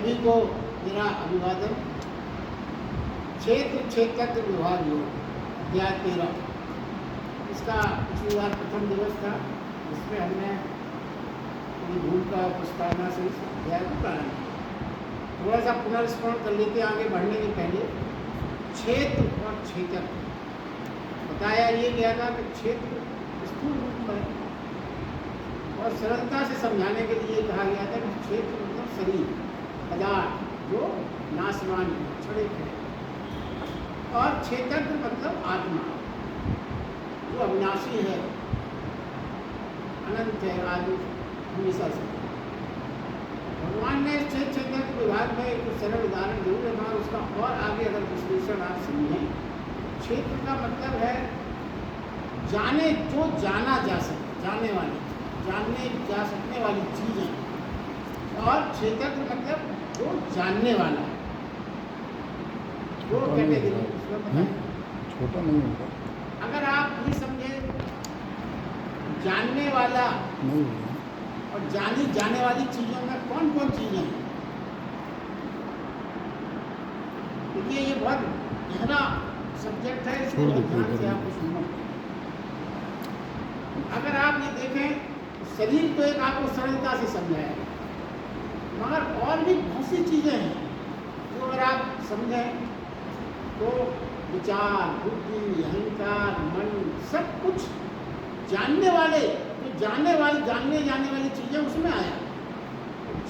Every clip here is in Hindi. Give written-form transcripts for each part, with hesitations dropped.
सभी को मेरा अभिवादन। क्षेत्र क्षेत्रज्ञ विभाग योग अध्याय 13, इसका पिछली बार प्रथम दिवस था, जिसमें हमने पूरी भूल का प्रस्तावना से इस अध्याय को प्रारंभ किया। थोड़ा सा पुनर्स्मरण कर लेते आगे बढ़ने के पहले। क्षेत्र और क्षेत्रज्ञ बताया ये गया था कि क्षेत्र स्थूल रूप में और सरलता से समझाने के लिए कहा गया था कि क्षेत्र मतलब शरीर, पदार्थ जो नाशवान है, क्षणिक है, और क्षेत्रज्ञ मतलब आत्मा जो अविनाशी है, अनंत है, आदि हमेशा से। भगवान ने क्षेत्र क्षेत्रज्ञ विभाग में एक सरल उदाहरण जरूर है, मगर उसका और आगे अगर विश्लेषण आप समझें, क्षेत्र का मतलब है जाने, जो जाना जा सके, जाने वाली, जानने जा सकने वाली चीज़ें, और क्षेत्रज्ञ मतलब जो जानने वाला है, दो कैटेगरी छोटा नहीं होगा। अगर आप ये समझे जानने वाला नहीं और जानी जाने वाली चीज़ों में कौन कौन चीज़ें हैं, देखिए ये बहुत गहरा सब्जेक्ट है, इसको ध्यान से आपको सुनना। अगर आप ये देखें, शरीर तो एक आपको सरलता से समझाएगा, मगर और भी बहुत सी चीज़ें हैं जो अगर आप समझें तो विचार, बुद्धि, अहंकार, मन, सब कुछ जानने वाले, जो जानने जाने वाली चीज़ें उसमें आया।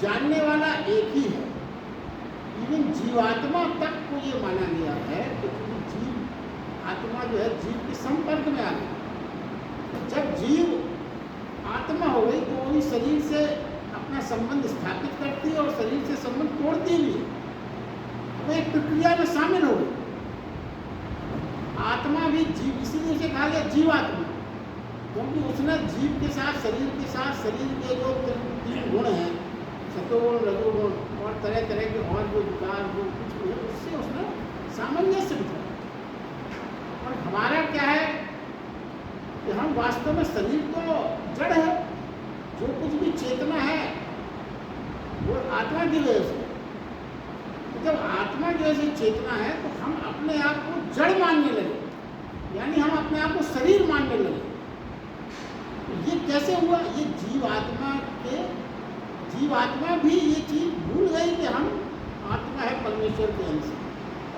जानने वाला एक ही है। इवन जीवात्मा तक को ये माना गया है कि जीव आत्मा जो है जीव के संपर्क में आ गई। जब जीव आत्मा हो गई तो वही शरीर से अपना संबंध स्थापित करती है और शरीर से संबंध तोड़ती भी है, वो एक प्रक्रिया में शामिल हो गई। आत्मा भी जीव, इसीलिए से कहा गया जीवात्मा, क्योंकि उसने जीव के साथ शरीर के जो तीन गुण हैं, सतोगुण, रजोगुण और तरह तरह के और जो विकार जो कुछ भी है, उससे उसने सामंजस्य बिठाया। और हमारा क्या है कि हम वास्तव में, शरीर तो जड़ है, जो कुछ भी चेतना है वो आत्मा की वजह से। तो जब आत्मा की वजह से चेतना है तो हम अपने आप को जड़ मानने लगे, यानी हम अपने आप को शरीर मानने लगे। ये कैसे हुआ? ये जीवात्मा भी ये चीज भूल गई कि हम आत्मा है परमेश्वर के अंश,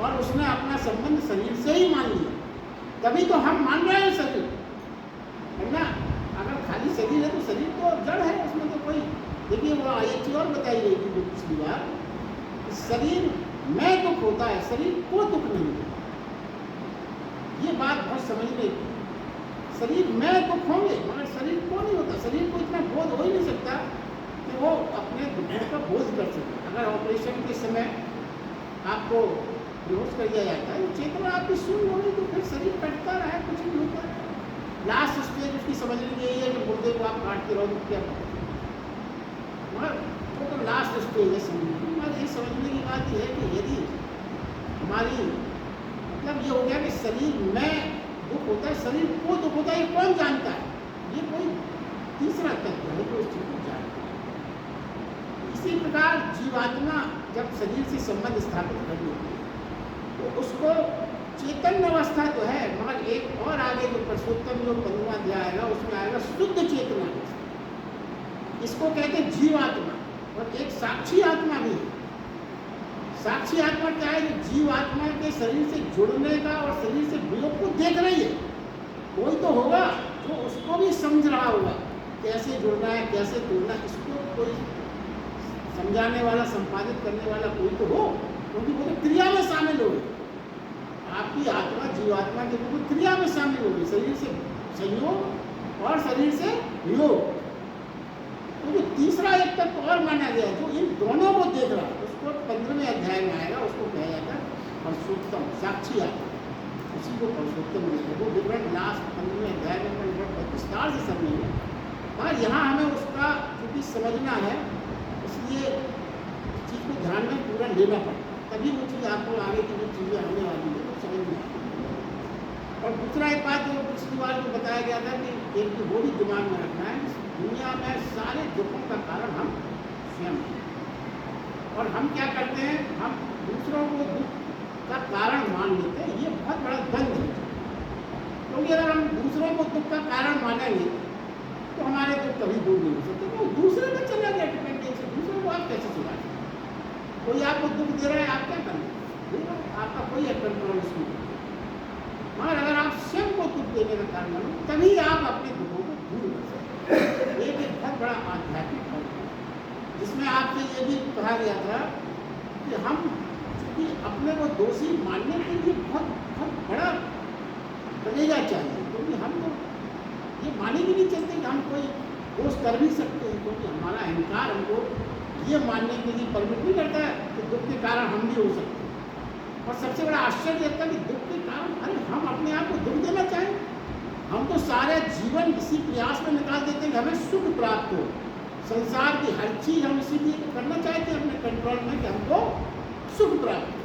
और उसने अपना संबंध शरीर से ही मान लिया। तभी तो हम मान रहे हैं शरीर, है ना। अगर खाली शरीर है तो शरीर तो जड़ है, उसमें तो कोई, देखिए वो एक चीज और बताई गई थी पिछली बार, शरीर में दुख होता है, शरीर को दुख नहीं होता। ये बात बहुत समझने की। शरीर में दुख होंगे मगर शरीर को नहीं होता। शरीर को इतना बोध हो ही नहीं सकता कि वो अपने दुखों का बोझ कर सके। अगर ऑपरेशन के समय आपको बेहोश कर दिया जाता है, चेतना आपकी शून्य होगी तो फिर शरीर कटता रहा है, कुछ नहीं होता है। लास्ट स्टेज उसकी समझने की यही है कि मुर्दे को आप काटते रहो तो क्या पता, मगर वो तो लास्ट स्टेज है समझने की। मगर ये समझने की बात यह है कि यदि हमारी, मतलब ये हो गया कि शरीर में दुख होता है, शरीर को दुख होता है, ये कौन जानता है? ये कोई तीसरा तत्व है जो इस चीज को जानता है। इसी प्रकार जीवात्मा जब शरीर से संबंध स्थापित कर लेती है तो उसको चेतन अवस्था तो है, मगर एक और आगे जो पुरुषोत्तम जो 15वां अध्याय आएगा उसमें आएगा शुद्ध चेतना अवस्था। इसको कहते हैं जीवात्मा। और एक साक्षी आत्मा भी है। साक्षी आत्मा क्या है? जीवात्मा के शरीर से जुड़ने का और शरीर से वियोग को देख रही है। कोई तो होगा जो उसको भी समझ रहा होगा, कैसे जुड़ना है, कैसे तोड़ना है, इसको कोई समझाने वाला, संपादित करने वाला कोई तो हो, क्योंकि वो तो क्रिया में शामिल हो गई। आपकी आत्मा जीवात्मा के रूप में क्रिया में शामिल हो गई, शरीर से संयोग और शरीर से वियोग। तो जो तीसरा एक तत्व और माना गया जो इन दोनों को देख रहा है, उसको 15वें अध्याय में आएगा, उसको कहा जाता है पुरुषोत्तम, साक्षी आत्मा। उसी को पुरुषोत्तम मिलेगा। वो विवरण लास्ट 15वें अध्याय में बहुत विस्तार से समझेंगे, मगर यहाँ हमें उसका क्योंकि समझना है, इसलिए इस चीज़ को ध्यान में पूरा लेना पड़ता है, तभी वो चीज़ आपको आगे की जो चीज़ें आने वाली है तो समझ में आएगी। और दूसरा एक बात जो पिछली बार जो बताया गया था कि एक वो भी दिमाग में रखना है, दुनिया में सारे दुखों का कारण हम स्वयं हैं। और हम क्या करते हैं, हम दूसरों को दुख का कारण मान लेते हैं। ये बहुत बड़ा द्वंद्व है, क्योंकि अगर हम दूसरों को दुख का कारण मानेंगे तो हमारे दुख कभी दूर नहीं हो सकते। वो दूसरे में चला गया डिपेंडेंसी, दूसरे को आप कैसे सुधार सकते? कोई आपको दुख दे रहा है, आप क्या करेंगे? आपका कोई कंट्रोल इसमें नहीं। मगर अगर आप स्वयं को दुख देने का कारण मानो, तभी आप अपने दुखों को दूर कर सकते हैं। एक बहुत बड़ा आध्यात्मिक फल है, जिसमें आपसे ये भी कहा गया था कि हम कि अपने को दोषी मानने के लिए बहुत बहुत बड़ा कलेजा चाहिए, क्योंकि हम तो ये माने भी नहीं चलते कि हम कोई दोष कर भी सकते हैं, क्योंकि हमारा अहंकार हमको ये मानने के लिए परमिट नहीं करता है कि दुख के कारण हम भी हो सकते हैं। और सबसे बड़ा आश्चर्य लगता है कि दुख के कारण अरे हम अपने आप को दुख देना चाहें। हम तो सारे जीवन इसी प्रयास में निकाल देते हैं कि हमें सुख प्राप्त हो। संसार की हर चीज़ हम इसीलिए करना चाहते हैं अपने कंट्रोल में कि हमको सुख प्राप्त हो।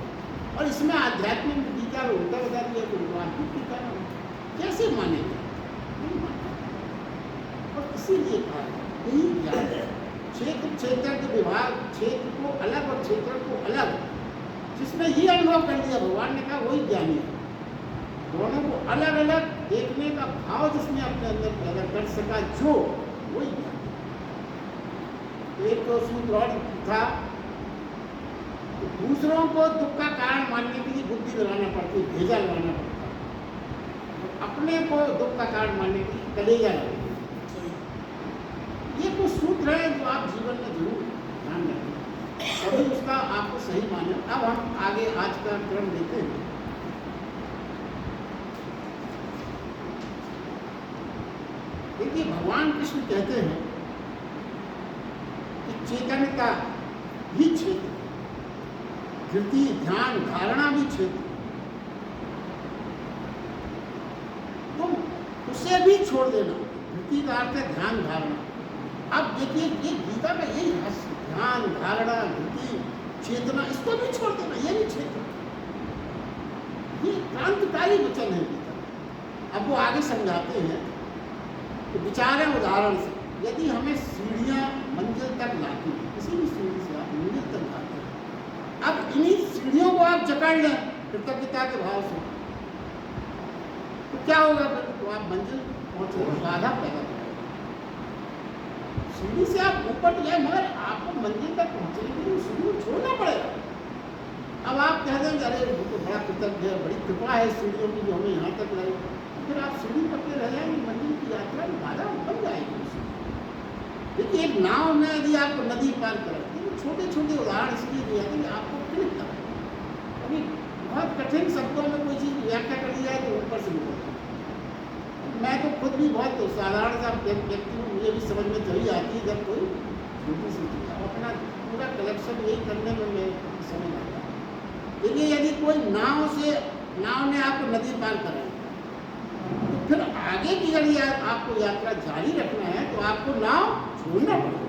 और इसमें आध्यात्मिक गीता में उल्टा बता दिया कि आत्मिक के कारण कैसे मानेंगे? नहीं मानेंगे। और इसीलिए कहा यही ज्ञान है, क्षेत्र क्षेत्र के विभाग, क्षेत्र को अलग और क्षेत्र को अलग, जिसने ये अनुभव कर लिया, भगवान ने कहा वही ज्ञानी है। दोनों को अलग अलग देखने का भाव जिसने अपने अंदर पैदा कर सका, जो वही ज्ञानी। एक तो सूत्र और था, तो दूसरों को दुख का कारण मानने के लिए बुद्धि लगाना पड़ती है, भेजा लगाना पड़ता है। तो अपने को दुख का कारण मानने के लिए कलेजा लगाना। ये कुछ सूत्र है जो आप जीवन में जरूर ध्यान रखें, अभी उसका आपको सही माने। अब हम आगे आज का क्रम लेते हैं। देखिए, भगवान कृष्ण कहते हैं कि चैतन्यता भी क्षेत्र, धृति ध्यान धारणा भी क्षेत्र, तुम उसे भी छोड़ देना। धृति का अर्थ है ध्यान धारणा। अब देखिए, ये गीता का यही रहस्य, ध्यान धारणा धृति चेतना, इसको भी छोड़ देना, ये भी क्षेत्र। ये क्रांतिकारी वचन है गीता। अब वो आगे समझाते हैं तो विचारें उदाहरण से, यदि हमें सीढ़ियां मंजिल तक लाती हैं, किसी भी सीढ़ी से आप मंजिल तक लाते हैं, अब इन्हीं सीढ़ियों को आप जकड़ लें कृतज्ञता के भाव से, तो क्या होगा फिर? तो आप मंजिल पहुंचे, बाधा पैदा करेंगे। सीढ़ी से आप ऊपर तो जाए, मगर आपको मंजिल तक पहुंचने के लिए सीढ़ी को छोड़ना पड़ेगा। अब आप कह देंगे अरे वो तो बड़ा कृतज्ञ है, बड़ी कृपा है सीढ़ियों की जो हमें यहाँ तक लाई, फिर आप सीढ़ी पकड़े रह जाएंगे, मंजिल की यात्रा में बाधा बन जाएगी। देखिए, एक नाव में यदि आपको नदी पार कराती है, छोटे छोटे उदाहरण इसलिए दिए जाते हैं कि आपको क्लिक करें। अभी बहुत कठिन शब्दों में कोई चीज़ व्याख्या कर दी जाए तो ऊपर से निकल जाए। मैं तो खुद भी बहुत साधारण सा व्यक्ति हूँ, मुझे भी समझ में तभी आती है जब कोई छोटी सी चीज़, अपना पूरा कलेक्शन यही करने में मैं समझ आता है। देखिए, यदि कोई नाव ने आपको नदी पार कराई, तो फिर आगे की यदि आपको यात्रा जारी रखना है तो आपको नाव छोड़ना पड़ेगा।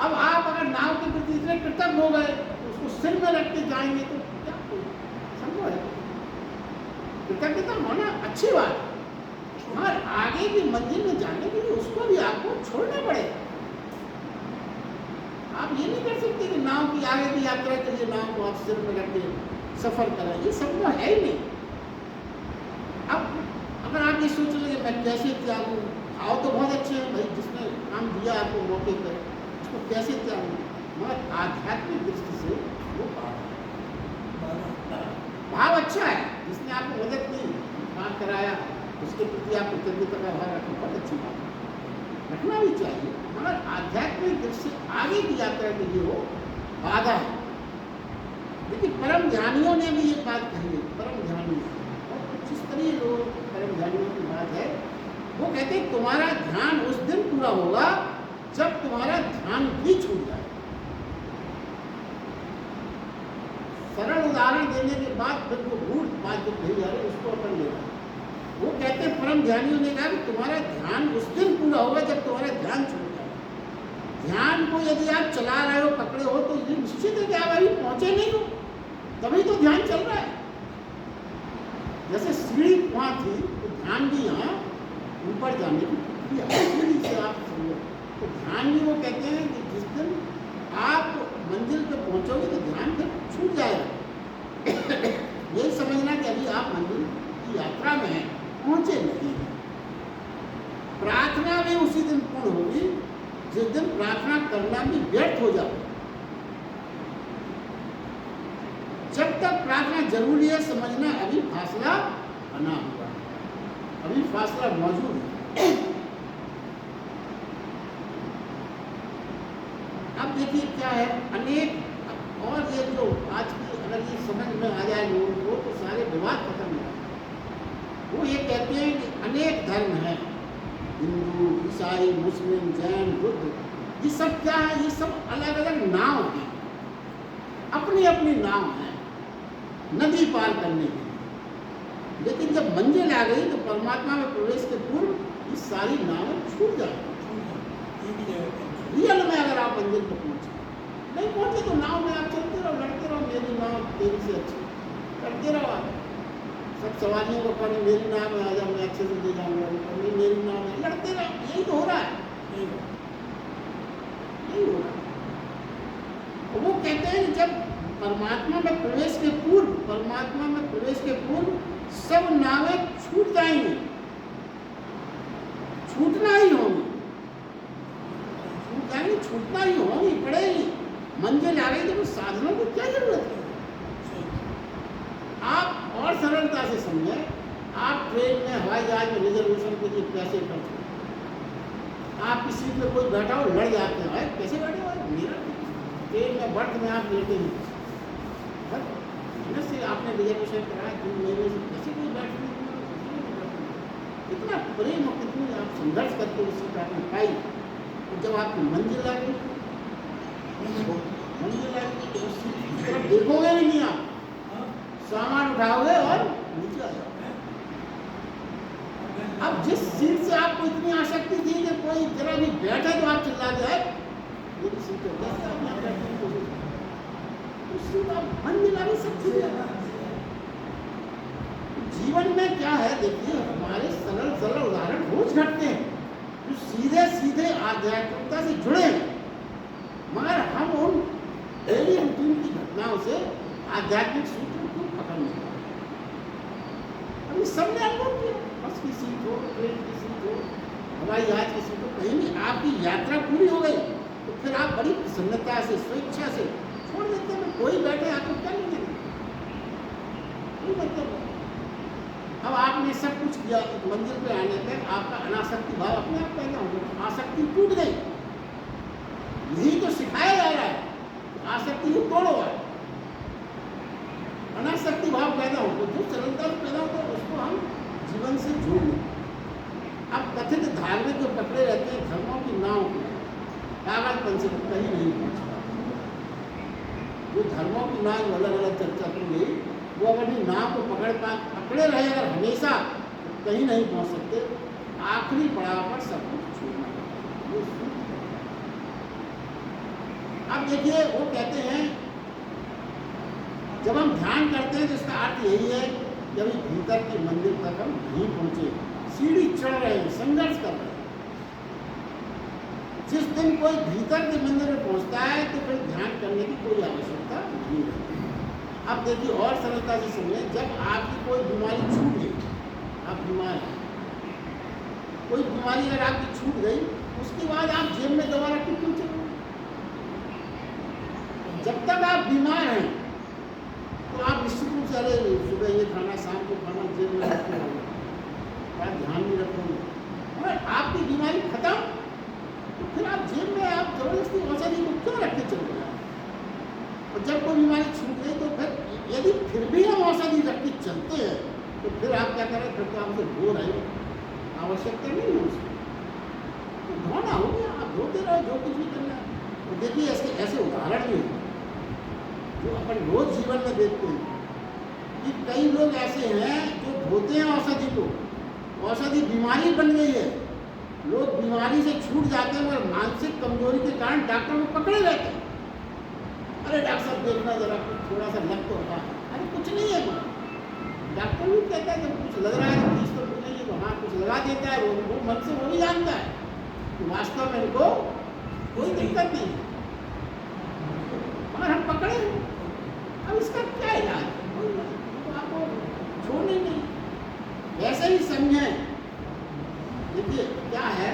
अब आप अगर नाव के प्रति इतने कृतज्ञ हो गए तो उसको सिर में रख के जाएंगे तो क्या संभव है? कृतज्ञता होना अच्छी बात है, मगर आगे की मंजिल में जाने के लिए उसको भी आपको छोड़ना पड़ेगा। आप ये नहीं कर सकते कि नाव की आगे की यात्रा के लिए नाव को आप सिर में रख के सफर करें, ये संभव है ही नहीं। अब अगर आप ये सोच लेंगे मैं कैसे त्यागूँ, भाव तो बहुत अच्छे हैं भाई, जिसने काम दिया आपको मौके पर उसको कैसे त्यागूँ, मगर आध्यात्मिक दृष्टि से वो भाव अच्छा है, जिसने आपको मदद की, काम कराया, उसके प्रति आप कृतज्ञता का भाव रखना बहुत अच्छी बात है, रखना भी चाहिए। मगर आध्यात्मिक दृष्टि से आगे की यात्रा के लिए वो बाधा है। देखिए, परम ध्यानियों ने भी ये बात कही है, परम ध्यानी जिस तरह लोग परम ध्यानियों की बात है, वो कहते हैं तुम्हारा ध्यान उस दिन पूरा होगा जब तुम्हारा ध्यान भी छूट जाए। सरल उदाहरण देने के बाद फिर वो गूढ़ बात जो कही जा रही है उसको अपन लेना। वो कहते हैं परम ध्यानियों ने कहा कि तुम्हारा ध्यान उस दिन पूरा होगा जब तुम्हारा ध्यान छूट जाए। ध्यान को यदि आप चला रहे हो, पकड़े हो, तो ये निश्चित है कि आप अभी पहुंचे नहीं हो, तभी तो ध्यान चल रहा है। जैसे सीढ़ी वहाँ थी तो ध्यान भी यहाँ ऊपर जाने की प्रक्रिया, सीढ़ी से आप समझो। तो ध्यान भी वो कहते हैं कि जिस दिन उसी दिन पूर्ण होगी जिस दिन प्रार्थना करना भी व्यर्थ हो जाए। जब तक प्रार्थना जरूरी है समझना अभी फासला बना हुआ है, अभी फासला मौजूद है। अब देखिए क्या है, अनेक और ये जो आज की अगर ये समझ में आ जाए लोगों को तो सारे विवाद खत्म हो जाए। वो ये कहते हैं कि अनेक धर्म हैं, हिंदू, ईसाई, मुस्लिम, जैन, बुद्ध, ये सब क्या है, ये सब अलग अलग नाव हैं, अपनी अपनी नाव हैं नदी पार करने के लिए। लेकिन जब मंजिल आ गई तो परमात्मा में प्रवेश के पूर्व ये सारी नावें छूट जाएंगी। रियल में अगर आप मंजिल पर पहुंचे, नहीं पहुंचे तो नाव में आप चलते रहो, लड़ते रहो, मेरी नाव तेरी से अच्छी, करते रहो आप। सब सवालियों को पढ़े, मेरी नाव में आ जाओ, मैं अच्छे से ले जाऊंगा, मेरी नाव में लड़ते रहो, यही तो हो रहा है, यही हो रहा है। वो कहते हैं जब परमात्मा में प्रवेश के पूर्व, परमात्मा में प्रवेश के पूर्व सब नावें छूट जाएंगी, छूटना ही होगी, छूट जाएंगी, छूटना ही होगी, पड़ेगी। मंजिल आ गई तो साधनों की क्या जरूरत है। आप और सरलता से समझें, आप ट्रेन में, हवाई जहाज में रिजर्वेशन के लिए पैसे खर्च करें, आपकी सीट में कोई बैठा हो लड़ जाते हैं, भाई कैसे बैठे हो, मेरा ट्रेन में बर्थ में आप लेते हैं, से आपने रिजर्वेशन कराया 2 महीने से, कैसे कोई बैठ नहीं, इतना प्रेम और कितनी आप संघर्ष करके उस सीट आपने पाई। और जब आपकी मंजिल आ गई, मंजिल आ गई तो उस सीट की तरफ देखोगे भी नहीं, आप सामान उठाओगे और नीचे आ जाओगे। अब जिस सीट से आपको इतनी आसक्ति थी कि कोई जरा भी बैठे तो आप चिल्ला जाए, मेरी सीट है, कैसे आप यहाँ बैठने की कोशिश करें, मंजिल आ गई, सब चीजें। जीवन में क्या है, देखिए हमारे सरल सरल उदाहरण रोज घटते हैं जो सीधे सीधे आध्यात्मिकता से जुड़े हैं, मगर हम उन डेली रूटीन की घटनाओं से आध्यात्मिक सूत्र को पकड़ नहीं पाते। अभी सबने अनुभव किया, बस की सीट हो, ट्रेन की सीट हो, हवाई जहाज की सीट हो, कहीं भी आपकी यात्रा पूरी हो गई तो फिर आप बड़ी प्रसन्नता से, स्वेच्छा से छोड़ देते हैं। कोई बैठे आपको क्या नहीं मतलब। अब आपने सब कुछ किया, एक मंजिल पे आने पे आपका अनासक्ति भाव अपने आप पैदा हो गया, आसक्ति टूट गई। यही तो सिखाया जा रहा है, आसक्ति को तोड़ो, अनासक्ति भाव पैदा हो तो जो सरलता से पैदा होता है उसको हम जीवन से जोड़ लें। अब कथित धार्मिक जो पकड़े रहते हैं धर्मों की नाव को, पागलपन से कहीं नहीं पहुँचता। जो धर्मों की नाव अलग अलग चर्चा की गई, वो अपनी नाव को पकड़े रहे अगर हमेशा तो कहीं नहीं पहुंच सकते। आखिरी पड़ाव पर सब कुछ छोड़ना पड़ता है। अब देखिए वो कहते हैं जब हम ध्यान करते हैं तो इसका अर्थ यही है कि अभी भीतर की मंदिर तक हम नहीं पहुंचे, सीढ़ी चढ़ रहे हैं, संघर्ष कर रहे हैं। जिस दिन कोई भीतर के मंदिर में पहुंचता है तो फिर ध्यान करने की कोई आवश्यकता नहीं रहती। अब देखिए और सरलता से समझें, जब आपकी कोई बीमारी छूट गई, आप बीमार हैं, कोई बीमारी अगर आपकी छूट गई उसके बाद आप जेब में दवा रख के क्यों चलोगे? जब तक आप बीमार हैं तो आप निश्चित रूप से अरे सुबह ये खाना, शाम को खाना जेब में रखते रहोगे, आप ध्यान नहीं रखोगे। और आपकी बीमारी खत्म तो फिर आप जेब में आप जबरदस्ती औषधि को क्यों रख के चल रहे हैं? और जब कोई बीमारी छूट गई तो फिर यदि फिर भी हम औषधि रख के चलते हैं तो फिर आप क्या करें, फिर तो आपसे धो रहे हो, आवश्यकता नहीं है उसकी, तो धोना हो गया, आप धोते रहो जो कुछ भी करना है। तो देखिए ऐसे उदाहरण भी हैं जो अपन रोज जीवन में देखते हैं कि कई लोग ऐसे हैं जो धोते हैं औषधि को, औषधि बीमारी बन गई है, लोग बीमारी से छूट जाते हैं मगर मानसिक कमजोरी के कारण डॉक्टर को पकड़े रहते हैं। अरे डॉक्टर साहब देखना जरा थोड़ा सा लग तो रहा है, अरे कुछ नहीं है, डॉक्टर भी कहता है जब कुछ लग रहा है तो फीस तो कुछ नहीं है, तो हाँ कुछ लगा देता है, वो मन से वो भी जानता है कि वास्तव में इनको कोई दिक्कत नहीं है, मगर हम पकड़े हैं। अब इसका क्या इलाज है? तो आपको छोड़ने नहीं, वैसे ही समझें। देखिए क्या है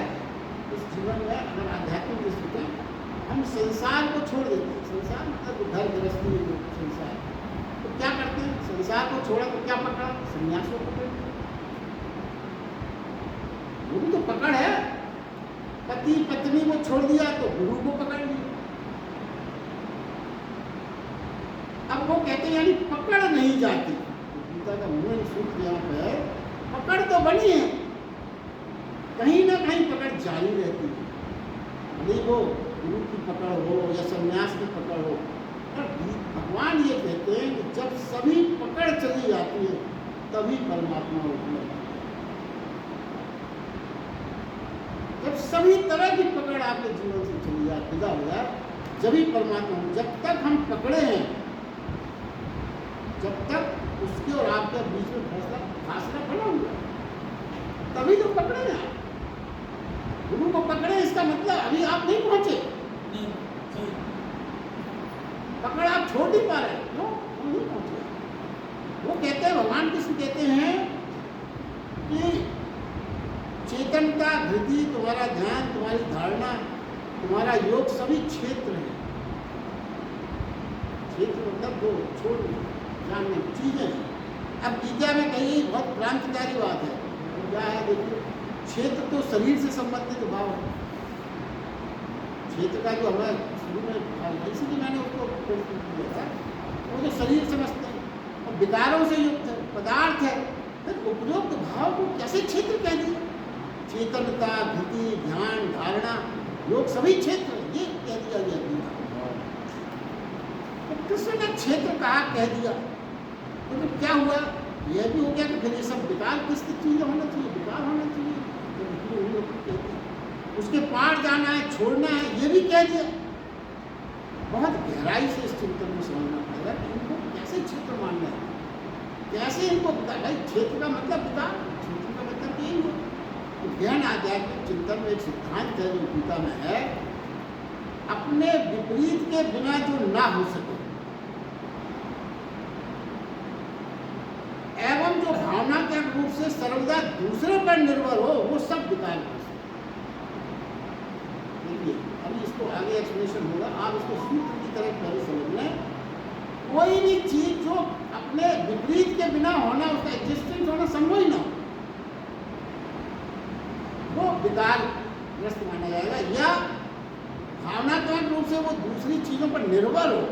जीवन में अगर आध्यात्मिक दृष्टि से हम संसार को छोड़ देते हैं, संसार मतलब घर गृहस्थी जो संसार, तो क्या करते हैं? संसार को छोड़ा तो क्या पकड़ा? संन्यास को पकड़ लिया। वो भी तो पकड़ है। पति पत्नी को छोड़ दिया तो गुरु को पकड़ लिया। अब वो कहते हैं यानी पकड़ नहीं जाती। गीता का मूल सूत्र यहाँ पे है, पकड़ तो बनी है, कहीं ना कहीं पकड़ जारी रहती है। भले वो गुरु की पकड़ हो या संन्यास की पकड़ हो, पर भगवान ये कहते हैं कि जब सभी पकड़ चली जाती है तभी परमात्मा उपलब्ध है। जब सभी तरह की पकड़ आपके जीवन से चली जाए, विदा हो जाए, जब ही परमात्मा। जब तक हम पकड़े हैं, जब तक उसके और आपके बीच में फासला बना हुआ, तभी तो पकड़े हैं आप। गुरु को पकड़े इसका मतलब अभी आप नहीं पहुंचे, पकड़ आप छोड़ नहीं पा रहे, क्यों? वो नहीं पहुंचे। वो कहते हैं, भगवान कृष्ण कहते हैं कि चेतनता, धृति, तुम्हारा ध्यान, तुम्हारी धारणा, तुम्हारा योग सभी क्षेत्र हैं। क्षेत्र मतलब जो छोड़ने जानने चीजें हैं। अब गीता में कहीं बहुत क्रांतिकारी बात है, क्या है देखिए, क्षेत्र तो शरीर से संबंधित भाव है। क्षेत्र का जो हमें शुरू में भाव है, इसीलिए मैंने उसको प्रस्तुत किया था। वो जो शरीर समझते हैं और विकारों से युक्त है, पदार्थ है, फिर उपयुक्त भाव को कैसे क्षेत्र कह दिया? चेतनता, धृति, ध्यान, धारणा, योग सभी क्षेत्र, ये कह दिया गया गीता। तो कृष्ण ने क्षेत्र कहा, कह दिया, तो फिर क्या हुआ? यह भी हो गया कि फिर ये सब विकार किस चीज़ होना चाहिए? विकार होना चाहिए। उसके पार जाना है, छोड़ना है, ये भी कह दिया। बहुत गहराई से इस चिंतन में समझना पड़ेगा कि इनको कैसे क्षेत्र मानना है, कैसे इनको भाई क्षेत्र का मतलब विकार, क्षेत्र का मतलब यही हो। तो ज्ञान आध्यात्मिक चिंतन में एक सिद्धांत है जो गीता में है, अपने विपरीत के बिना जो ना हो सके एवं जो भावनात्मक रूप से सर्वदा दूसरे पर निर्भर हो, वो सब विकार कर सकते। देखिए अभी इसको आगे एक्सप्लेनेशन होगा, आप इसको सूत्र की तरह पहले समझ लें। कोई भी चीज जो अपने विपरीत के बिना होना, उसका एग्जिस्टेंस होना संभव ही ना हो, वो विकारग्रस्त माना जाएगा। या भावनात्मक रूप से वो दूसरी चीजों पर निर्भर हो,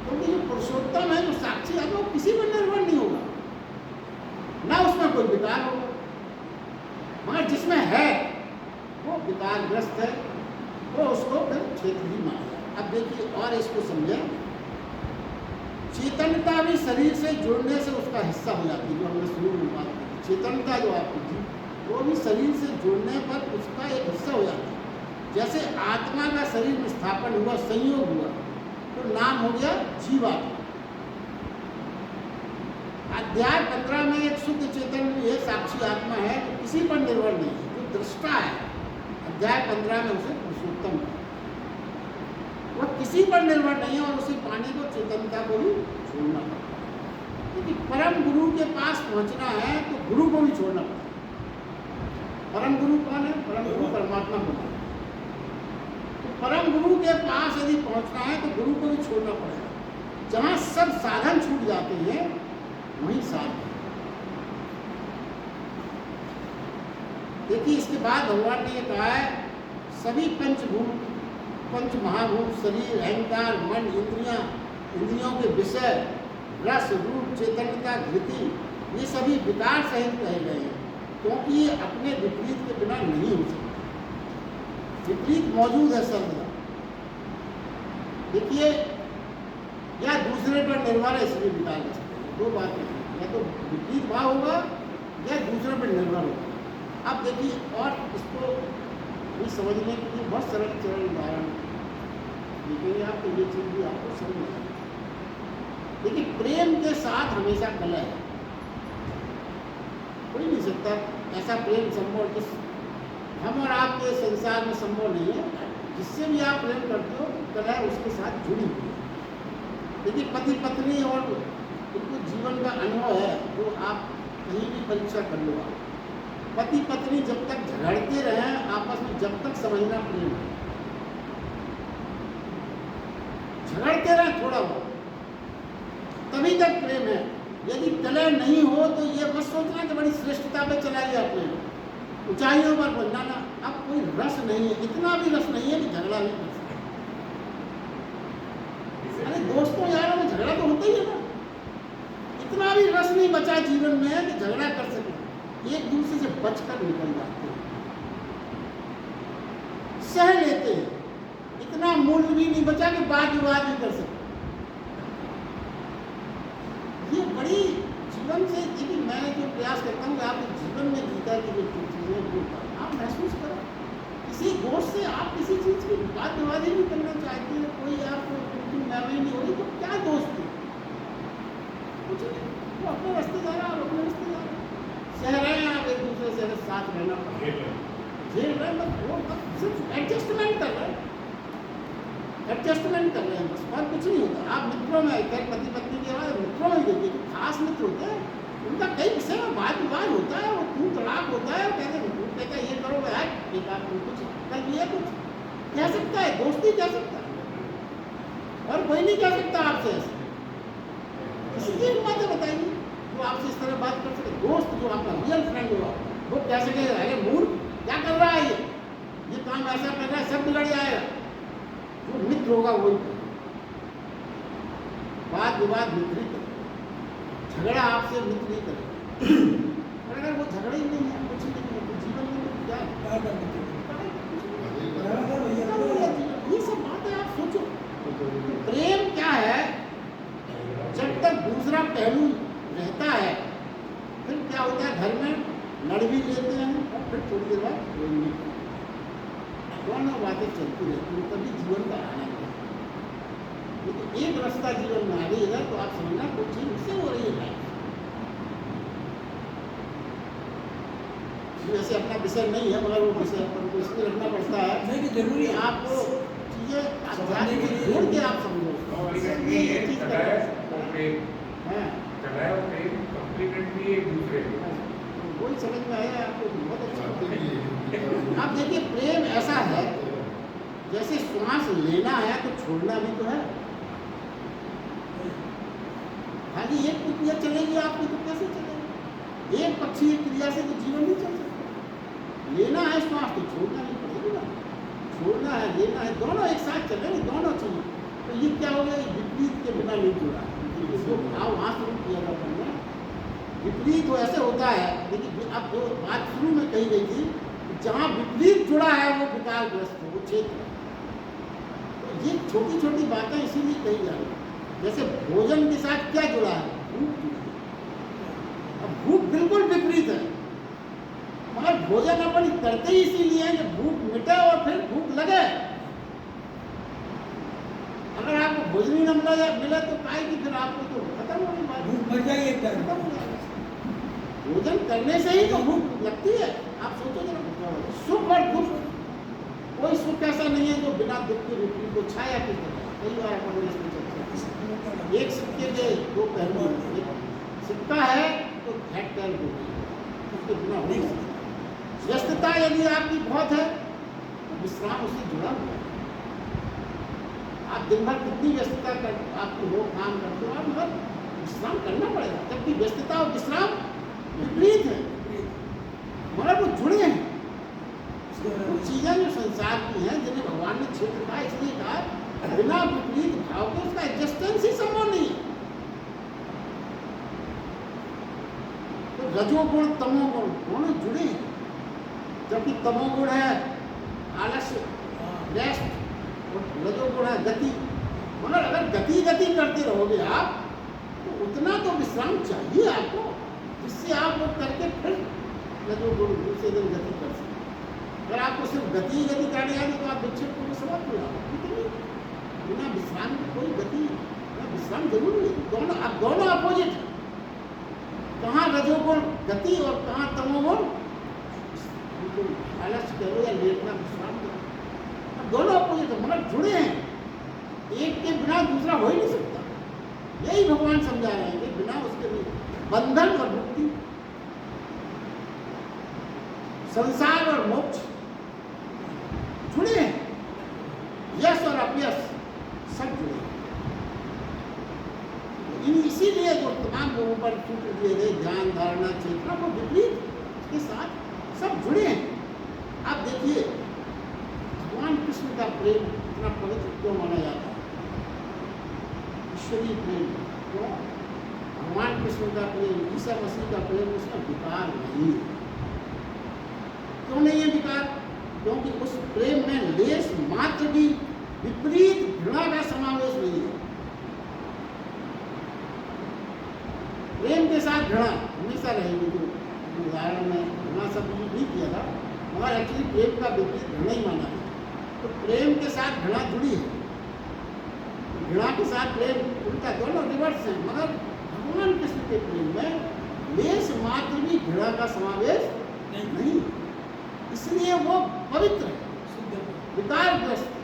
क्योंकि जो पुरुषोत्तम है, जो साक्षी है, वो किसी पर निर्भर नहीं होगा, ना उसमें कोई विकार होगा। मगर जिसमें है वो विकारग्रस्त है, वो उसको फिर क्षेत्र ही माना जाए। अब देखिए और इसको समझें, चेतनता भी शरीर से जुड़ने से उसका हिस्सा हो जाती है। जो हमने शुरू में बात की, चेतनता जो आपकी थी, वो भी शरीर से जुड़ने पर उसका एक हिस्सा हो जाता है। जैसे आत्मा का शरीर में स्थापन हुआ, संयोग हुआ, तो नाम हो गया जीवात्मा। अध्याय 15 में एक शुद्ध चेतन ये साक्षी आत्मा है, जो किसी पर निर्भर नहीं है, जो दृष्टा है। अध्याय 15 में उसे पुरुषोत्तम है, वह किसी पर निर्भर नहीं है, और उसे पाने को, चेतनता को भी छोड़ना पड़ता है। क्योंकि परम गुरु के पास पहुंचना है तो गुरु को भी छोड़ना पड़ता है। परम गुरु कौन है? परम गुरु परमात्मा को है। तो परम गुरु के पास यदि पहुंचना है तो गुरु को भी छोड़ना पड़ेगा। जहाँ सब साधन छूट जाते हैं वहीं साधन। देखिए इसके बाद भगवान ने ये कहा है, सभी पंचभूत, पंच महाभूत, शरीर, अहंकार, मन, इंद्रियों के विषय, रस, रूप, चेतनता, धृति, ये सभी विकार सहित कहे गए हैं, क्योंकि ये अपने विपरीत के बिना नहीं हो सकते। विपरीत मौजूद है सर्वदा। देखिए, या दूसरे पर निर्भर है, इसलिए विकार कर सकते हैं। दो बातें हैं, या तो विपरीत भाव होगा या दूसरे पर निर्भर होगा। अब देखिए, और इसको भी समझने के लिए बहुत सरल उदाहरण देखेंगे आप, तो ये चीज़ भी आपको समझ आएगी। देखिए, प्रेम के साथ हमेशा कलह है, कोई नहीं सकता ऐसा प्रेम संभव, जिस हम और आपके संसार में संभव नहीं है। जिससे भी आप प्रेम करते हो, कलह उसके साथ जुड़ी हुई है। देखिए, पति पत्नी और उनको जीवन का अनुभव है, जो आप कहीं भी परीक्षा कर लो। पति पत्नी जब तक झगड़ते रहें, आपस में जब तक समझना प्रेम है। झगड़ते रहे थोड़ा बहुत, तभी तक प्रेम है। यदि कलह नहीं हो तो ये मत सोचना कि बड़ी श्रेष्ठता पे चला गया प्रेम, ऊंचाइयों पर बनना ना। अब कोई रस नहीं है, इतना भी रस नहीं है कि झगड़ा नहीं कर सकते। अरे दोस्तों यारों में झगड़ा तो होता ही है ना। इतना भी रस नहीं बचा जीवन में कि झगड़ा कर सके। एक दूसरे से बचकर निकल जाते हैं, सह लेते हैं। इतना मूल्य भी नहीं बचा कि वाद विवाद भी कर सकते। ये बड़ी जीवन से, यदि मैं जो प्रयास करता हूँ कि आप जीवन में गीता की जो चीज़ें आप महसूस करो। किसी दोस्त से आप किसी चीज़ की बात विवाद ही नहीं करना चाहते हैं, कोई आपको मैरी नहीं हो रही, तो क्या दोस्त है? कुछ नहीं, वो अपने रास्ते जा रहा है, आप अपने रास्ते जा रहे हैं, सह रहे हैं, आप एक दूसरे से साथ रहना झेल रहे हैं, वो सिर्फ एडजस्टमेंट कर रहे हैं, एडजस्टमेंट कर रहे हैं बस, और कुछ नहीं होता। आप मित्रों में खैर पति पत्नी के बाद मित्रों में देखिए कि खास मित्र होते हैं, उनका कई विषय में वाद विवाद होता है, वो तू तड़ाक होता है, कहते हैं ये करो है, एक आप कुछ कर लिया, कुछ कह सकता है, दोस्ती कह सकता है, और कोई नहीं कह सकता आपसे ऐसे। किसी एक बात बताइए जो आपसे इस तरह बात कर सके। दोस्त जो आपका रियल फ्रेंड होगा वो कह सके अरे मूर्ख क्या कर रहा है, ये काम ऐसा कर रहा है, सब बिगड़ जाएगा। जो मित्र होगा वही वाद विवाद मित्र ही करे, झगड़ा आपसे मित्र ही करे। और अगर वो झगड़ा ही नहीं है, कुछ नहीं है, तो जीवन में क्या ये सब बातें आप सोचो। प्रेम क्या है? जब तक दूसरा पहलू रहता है, फिर क्या होता है, घर में लड़ भी लेते हैं और फिर थोड़ी देर बाद दोनों बातें चलती रहती हैं, तभी जीवन का आनंद है। ये तो एक रास्ता जीवन में आ रही है तो आप समझना कुछ चीज उससे हो रही है। वैसे अपना विषय नहीं है, मगर वो विषय पर इसलिए रखना पड़ता है नहीं कि जरूरी है आपको चीजें जोड़ के आप समझो। वही समझ में आया आपको, बहुत अच्छा। आप देखिए प्रेम ऐसा है जैसे श्वास लेना है तो छोड़ना भी तो है। खाली एक क्रिया चलेगी आपकी तो कैसे चलेगी? एक पक्षी एक क्रिया से तो जीवन नहीं चल सकता। लेना है श्वास तो छोड़ना नहीं पड़ेगा ना, छोड़ना है लेना है, दोनों एक साथ चलेंगे, दोनों चाहिए। तो ये क्या हो गया, विपरीत के बिना नहीं जुड़ा। जो भाव वहाँ शुरू किया था हमने, विपरीत तो ऐसे होता है, लेकिन अब जो बात शुरू में कही गई थी, जहाँ विपरीत जुड़ा है वो विकारग्रस्त है, वो क्षेत्र। तो ये छोटी छोटी बातें इसीलिए कही जा रही है। जैसे भोजन के साथ क्या जुड़ा है, भूख जुड़ी है। अब भूख बिल्कुल विपरीत है, मगर भोजन अपन करते ही इसीलिए है कि भूख मिटे और फिर भूख लगे। अगर आपको भोजन ही न मिले तो काय की फिर आपको तो खत्म होगी बात, भूख मर जाएगी, खत्म हो जाएगा। भोजन करने से ही तो भूख लगती है। आप सोचो जरा, सुख और दुख, कोई सुख ऐसा नहीं है जो बिना दुख के विपरीत को छाया की तरह। कई बार अपन इसमें चर्चा, एक सिक्के के दो पहलू, सिक्का है तो घट कर उसके बिना हो नहीं सकता। व्यस्तता यदि आपकी बहुत है तो विश्राम उससे जुड़ा हुआ है। आप दिन भर कितनी व्यस्तता कर आपको लोग काम करते हो, आप मगर विश्राम करना पड़ेगा। जबकि व्यस्तता और विश्राम विपरीत है, मगर वो जुड़े हैं। कुछ चीजें जो संसार की हैं जिन्हें भगवान ने क्षेत्र कहा, इसलिए कहा बिना विपरीत भाव के उसका एग्जिस्टेंस ही संभव नहीं है। तो रजोगुण तमोगुण दोनों जुड़े हैं। जबकि तमोगुण है आलस्य, रेस्ट, और रजोगुण है गति। मगर अगर गति करते रहोगे आप तो उतना तो विश्राम चाहिए आपको, जिससे आप वो करके फिर रजोगुण दूसरे दिन गति कर सकते। अगर आपको सिर्फ गति करने आएगी तो आप विक्षेप को समाप्त हो जाओगे। बिना विश्राम की कोई गति, विश्राम जरूरी है। दोनों अपोजिट है, कहाँ रजोगुण गति और कहाँ तमोगुण आलस्य करो या लेटना विश्राम करो। अब दोनों अपोजिट है, मगर जुड़े हैं, एक के बिना दूसरा हो ही नहीं सकता। यही भगवान समझा रहे हैं कि बिना उसके भी बंधन और मुक्ति, संसार और मोक्ष तमाम लोगों पर सूत्र दिए गए, ध्यान, धारणा, चेतना, वो विपरीत के साथ सब जुड़े हैं। आप देखिए भगवान कृष्ण का प्रेम इतना पवित्र क्यों माना जाता है? ईश्वरीय प्रेम क्यों? भगवान कृष्ण का प्रेम, ईसा मसीह का प्रेम, उसमें विकार नहीं है। क्यों नहीं है विकार? क्योंकि उस प्रेम में लेस मात्र भी विपरीत घृणा का समावेश नहीं है। प्रेम के साथ घृणा हमेशा रहेगी। जो उदाहरण में घृणा शब्द यूज नहीं किया था, मगर एक्चुअली प्रेम का विपरीत घृणा ही माना है। तो प्रेम के साथ घृणा जुड़ी है, घृणा के साथ प्रेम उनका दोनों रिवर्स है। मगर भगवान कृष्ण के प्रेम में लेस मात्र भी घृणा का समावेश नहीं, इसलिए वो पवित्र है, विकारग्रस्त,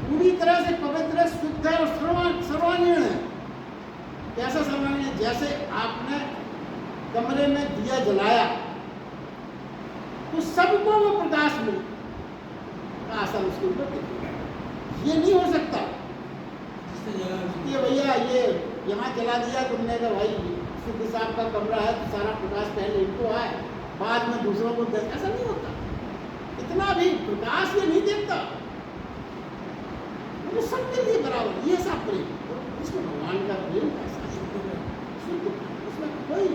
पूरी तरह से पवित्र, शुद्ध है और सर्वांगीण है। कैसा सर्वांगीण? जैसे आपने कमरे में दिया जलाया तो सबको वो प्रकाश मिले, असर उसके ऊपर दिखेगा। ये नहीं हो सकता कि भैया ये यहाँ जला दिया तुमने, का भाई सिद्ध साहब का कमरा है तो सारा प्रकाश पहले इनको आए, बाद में दूसरों को दे। ऐसा नहीं होता, इतना भी प्रकाश ये नहीं देखता, वो सबके लिए बराबर। ये सब प्रेम इसमें भगवान का प्रेम ऐसा शुद्ध, उसमें कोई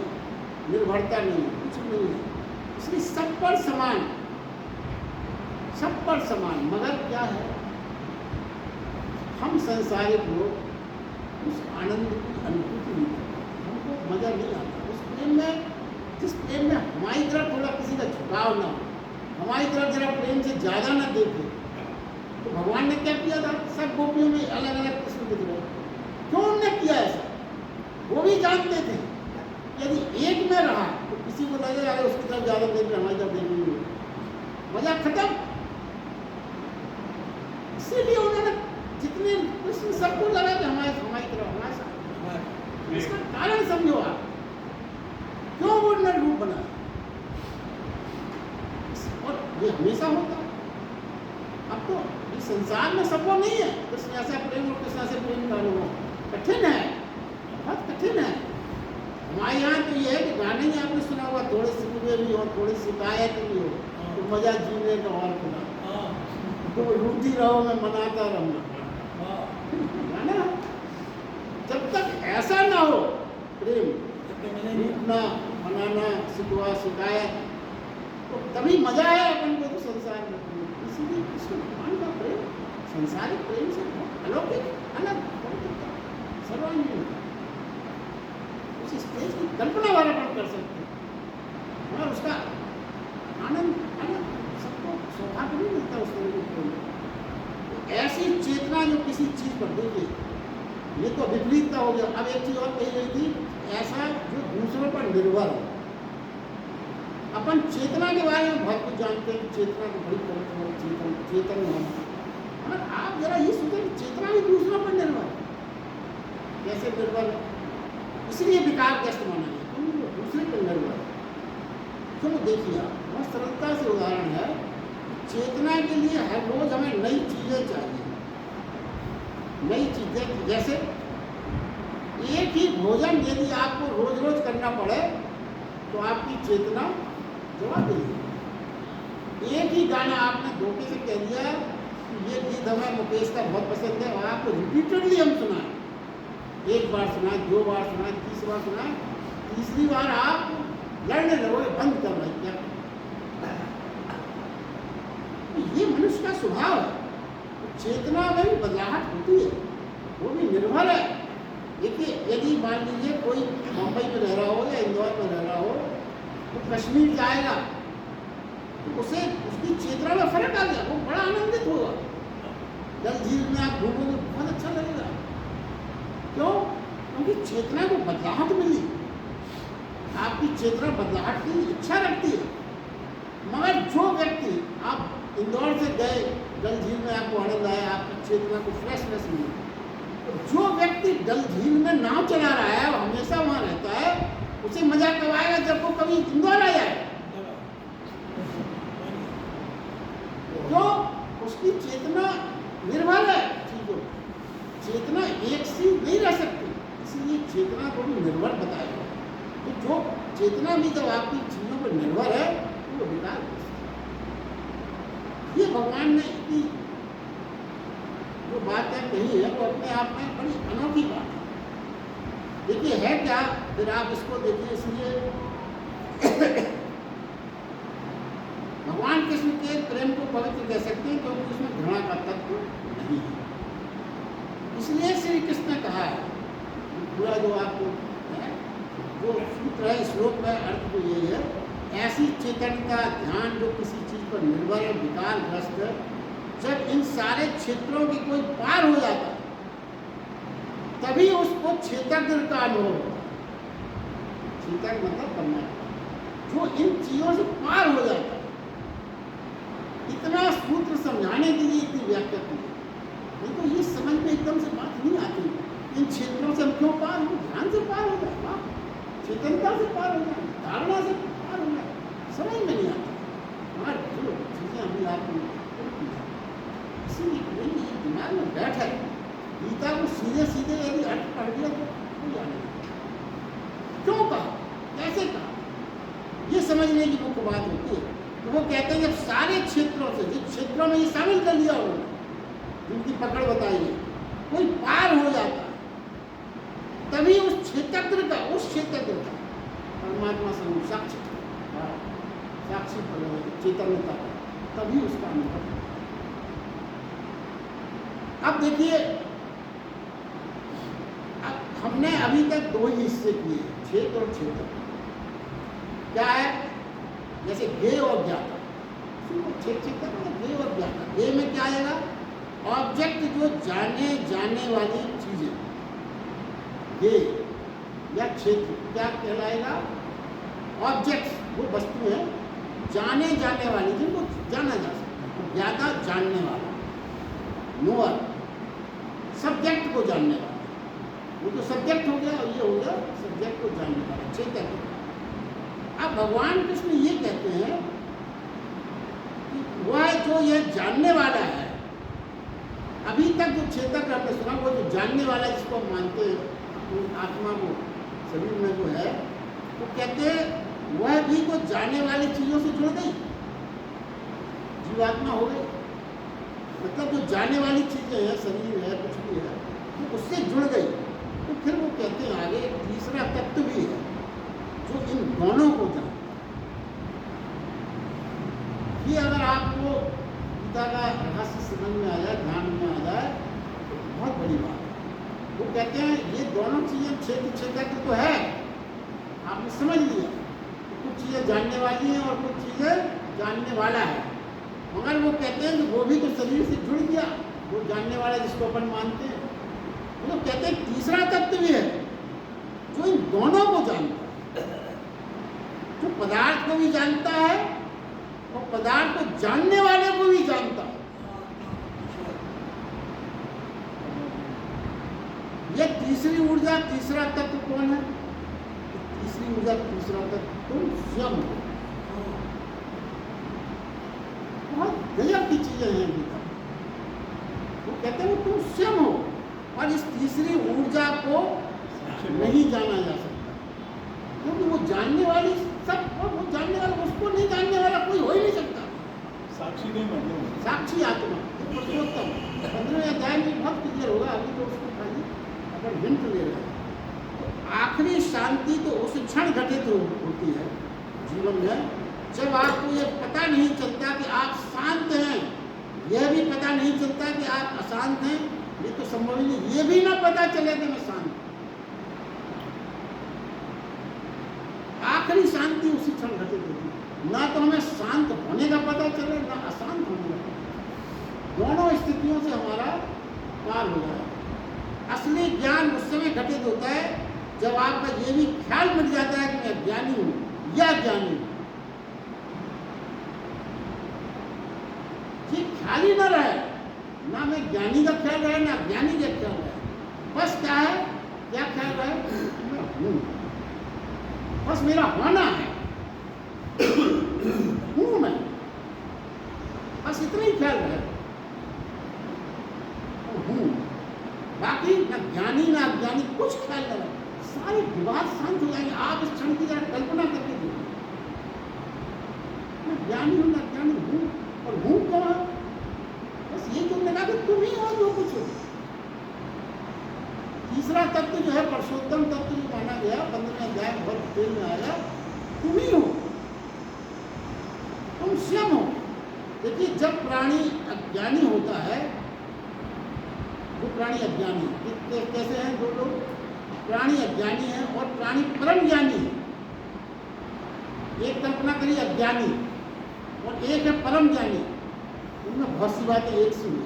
निर्भरता नहीं है, कुछ नहीं है, इसलिए सब पर समान, सब पर समान। मगर क्या है, हम संसारिक लोग उस आनंद की अनुभूति नहीं करते, हमको मजा नहीं आता उस प्रेम में। जिस प्रेम में हमारी तरफ थोड़ा किसी का झुकाव ना हो, हमारी तरफ जरा प्रेम से ज़्यादा ना देखे। तो भगवान ने क्या किया था? सब गोपियों में अलग अलग किस्म के थे। क्यों उन्होंने किया ऐसा? वो भी जानते थे यदि एक में रहा तो किसी को लगे अरे उसकी तरफ ज़्यादा देख रहे, हमारी तरफ देख रही, मजा खत्म। इसीलिए उन्होंने जितने कृष्ण सबको लगा कि हमारी तरफ, हमारे साथ। इसका कारण समझो आप, क्यों वो उन्होंने रूप बनाया। और ये हमेशा होता है। अब तो इस संसार में सबको नहीं है कृष्ण ऐसा प्रेम और कृष्ण से प्रेम का अनुभव, कठिन है, बहुत कठिन है। हमारे यहाँ तो ये है कि गाने ही आपने सुना होगा, थोड़े सिकवे भी हो, थोड़ी शिकायत भी हो, तो मजा जीने का और खुला, तो रूठी रहो मैं मनाता रहूँगा। गाना जब तक ऐसा ना हो प्रेम, रूठना, मनाना, शिकवा, शिकायत, तो तभी मजा है अपन को तो संसार में। इसीलिए कृष्ण भगवान का प्रेम संसारिक प्रेम से अलौकिक, अलग, सर्वांगीण, उस स्टेज की कल्पना वाला अपन कर सकते हैं और उसका आनंद अलग, सबको सौभाग्य नहीं मिलता उस तरह के प्रेम। तो ऐसी चेतना जो किसी चीज़ पर, देखिए ये तो विपरीतता हो गया। अब एक चीज़ और कही गई थी, ऐसा जो दूसरों पर निर्भर हो। अपन चेतना के बारे में बहुत कुछ जानते हैं कि चेतना तो बड़ी पवित्र चेतन है, मगर आप जरा ये सोचें कि चेतना भी दूसरों पर निर्भर है। कैसे निर्भर है? इसलिए विकारग्रस्त माना है क्योंकि वो दूसरे पर निर्भर है। तो देखिए आप बहुत सरलता से उदाहरण है, चेतना के लिए हर रोज हमें नई चीज़ें चाहिए, नई चीज़ें। जैसे एक ही भोजन यदि आपको रोज रोज करना पड़े तो आपकी चेतना जवाब देगी। एक ही गाना आपने धोखे से कह दिया कि ये गीत हमें मुकेश का बहुत पसंद है और आपको रिपीटेडली हम सुनाए, एक बार सुनाए, 2 बार सुनाए, 30 बार सुनाए, तीसरी बार आप लड़ने लगोगे, बंद कर रहे क्या। ये मनुष्य का स्वभाव है। चेतना में भी बदलाहट होती है, वो भी निर्भर है। देखिए यदि मान लीजिए कोई मुंबई में रह रहा हो या इंदौर में रह रहा हो तो कश्मीर जाएगा तो उसे उसकी चेतना में फर्क आ गया, वो बड़ा आनंदित होगा। डल झील में आप घूमोगे बहुत अच्छा लगेगा। क्यों? क्योंकि चेतना को बदलाहट मिली, आपकी चेतना बदलाहट की इच्छा रखती है। मगर जो व्यक्ति, आप इंदौर से गए, डल झील में आपको आनंद आया, आपकी चेतना को फ्रेशनेस मिली, तो जो व्यक्ति डल झील में नाव चला रहा है वो हमेशा वहाँ रहता है, उसे मजा कब आएगा जब वो कभी इंदौर आ जाए। तो उसकी चेतना निर्भर है चीजों, चेतना एक सी नहीं रह सकती, इसलिए चेतना को भी निर्भर बताया गया। तो जो चेतना भी जब आपकी चीज़ों पर निर्भर है तो वो विकार हो सकती है। ये भगवान ने इतनी जो बातें कही है वो अपने आप में बड़ी अनोखी बात है। देखिए है क्या, फिर आप इसको देखिए। इसलिए भगवान कृष्ण के प्रेम को पवित्र कह सकते हैं क्योंकि उसमें घृणा का तत्व नहीं है। इसलिए श्री कृष्ण ने कहा है, पूरा जो आपको है जो सूत्र है श्लोक में अर्थ तो यही है, ऐसी चेतन का ध्यान जो किसी चीज पर निर्भर है, विकारग्रस्त है, जब इन सारे क्षेत्रों की कोई पार हो जाता है तभी उसको क्षेत्रज्ञ का अनुभव होता है। क्षेत्रज्ञ मतलब परमात्मा, जो इन चीजों से पार हो जाता है। इतना सूत्र समझाने के लिए इतनी व्याख्या की है, नहीं तो ये समझ में एकदम से बात नहीं आती। इन क्षेत्रों से हम क्यों पार हो, ध्यान से पार हो जाए, वाह, चेतनता से पार हो जाए, धारणा से पार हो जाए, समझ में नहीं आता। हमारे जो चीजें अभी आपको इसीलिए ये दिमाग में बैठ है। गीता को सीधे सीधे यदि अर्थ पढ़ दिया तो कोई आने क्यों कहा, कैसे कहा, ये समझने की मुख्य बात होती है। तो वो कहते हैं जब सारे क्षेत्रों से, जिस क्षेत्रों में ये शामिल कर लिया उन्होंने, जिनकी पकड़ बताई है, कोई पार हो जाता है तभी उस क्षेत्रज्ञ का, उस क्षेत्रज्ञ का परमात्मा स्वरूप साक्षी चेतनता का, तभी उसका अनुभव। अब देखिए, अब हमने अभी तक दो ही हिस्से किए, क्षेत्र और क्षेत्र। क्या है, जैसे ज्ञेय और ज्ञाता। क्षेत्र मतलब ज्ञेय और ज्ञाता। ज्ञेय में क्या आएगा, ऑब्जेक्ट जो जाने जाने वाली चीजें, ज्ञेय या क्षेत्र क्या कहलाएगा, ऑब्जेक्ट वो वस्तु है जाने जाने वाली, जिनको जाना जा सकता है। ज्ञाता जानने वाला, नोअर, सब्जेक्ट को जानने वाला, वो तो सब्जेक्ट हो गया और ये हो गया सब्जेक्ट को जानने वाला, चेतन। अब भगवान कृष्ण ये कहते हैं कि वह जो यह जानने वाला है, अभी तक जो चेतक आपने सुना, वो जो जानने वाला है जिसको हम मानते हैं, तो आत्मा को शरीर में जो है, वो कहते हैं वह भी तो जानने वाली चीजों से जुड़ गई, जीवात्मा हो गई। मतलब जो जानने वाली चीजें हैं, शरीर है, कुछ भी है, तो उससे जुड़ गई। तो फिर वो कहते हैं आगे एक तीसरा तत्व भी है जो इन दोनों को जानता है। ये अगर आपको गीता का रहस्य समझ में आ जाए, ध्यान में आ जाए, तो बहुत बड़ी बात है। वो कहते हैं ये दोनों चीजें क्षेत्र तो है, आपने समझ लिया, तो कुछ चीजें जानने वाली हैं और कुछ चीजें जानने वाला है। मगर वो कहते हैं कि वो भी तो शरीर से जुड़ गया, वो जानने वाला जिसको अपन मानते हैं। वो कहते हैं तीसरा तत्व भी है जो इन दोनों को जानता है, जो पदार्थ को भी जानता है और पदार्थ को जानने वाले को भी जानता है। यह तीसरी ऊर्जा, तीसरा तत्व कौन है? तीसरी ऊर्जा, तीसरा तत्व तुम स्वयं हो। बहुत गजब की चीजें हैं गीता। वो कहते हैं तुम स्वयं हो, और इस तीसरी ऊर्जा को नहीं जाना जा सकता, क्योंकि वो जानने वाली सब, वो जानने वाला, उसको नहीं जानने वाला कोई हो ही नहीं सकता। साक्षी नहीं मतलब, साक्षी आत्मा पुरुषोत्तम 15वें अध्याय में बहुत क्लियर होगा। अभी तो उसको खाली अगर हिंट ले रहे हैं, तो आखिरी शांति तो उस क्षण घटित होती है जीवन में जब आपको ये पता नहीं चलता कि आप शांत हैं, यह भी पता नहीं चलता कि आप अशांत हैं। ये तो संभव ही नहीं, ये भी ना पता चले कि मैं शांत। आखिरी शांति उसी क्षण घटित होती है। ना तो हमें शांत होने का पता चले, ना अशांत होने का पता। दोनों स्थितियों से हमारा पार हो जाए। असली ज्ञान उस समय घटित होता है जब आपका ये भी ख्याल मिट जाता है कि मैं ज्ञानी हूं या ज्ञानी हूं। ये ख्याल ही ना रहे, ना मैं ज्ञानी का ख्याल रहे, ना ज्ञानी का ख्याल रहे। बस क्या है, क्या ख्याल रहे, मैं हूं, बस मेरा होना है, हूं मैं, बस इतना ही ख्याल रहे, हूं। बाकी बाकी न ज्ञानी न अज्ञानी कुछ ख्याल न रहे, सारे विवाद शांत हो जाएंगे। आप इस क्षण की जरा कल्पना करके देखिए, मैं ज्ञानी हूँ न अज्ञानी हूँ, और हूँ कौन? बस ये क्यों लगा कि तुम ही हो जो कुछ हो। तीसरा तत्व जो है परसोत्तम तत्व जो माना गया 15वें अध्याय बहुत डिटेल में आया, तुम ही हो, तुम स्वयं हो। देखिए जब प्राणी अज्ञानी होता है, वो प्राणी अज्ञानी कैसे हैं? दो लोग, प्राणी अज्ञानी है और प्राणी परम ज्ञानी है। एक कल्पना करिए अज्ञानी और एक है परम ज्ञानी, उनमें बहुत सी बातें एक सी हुई।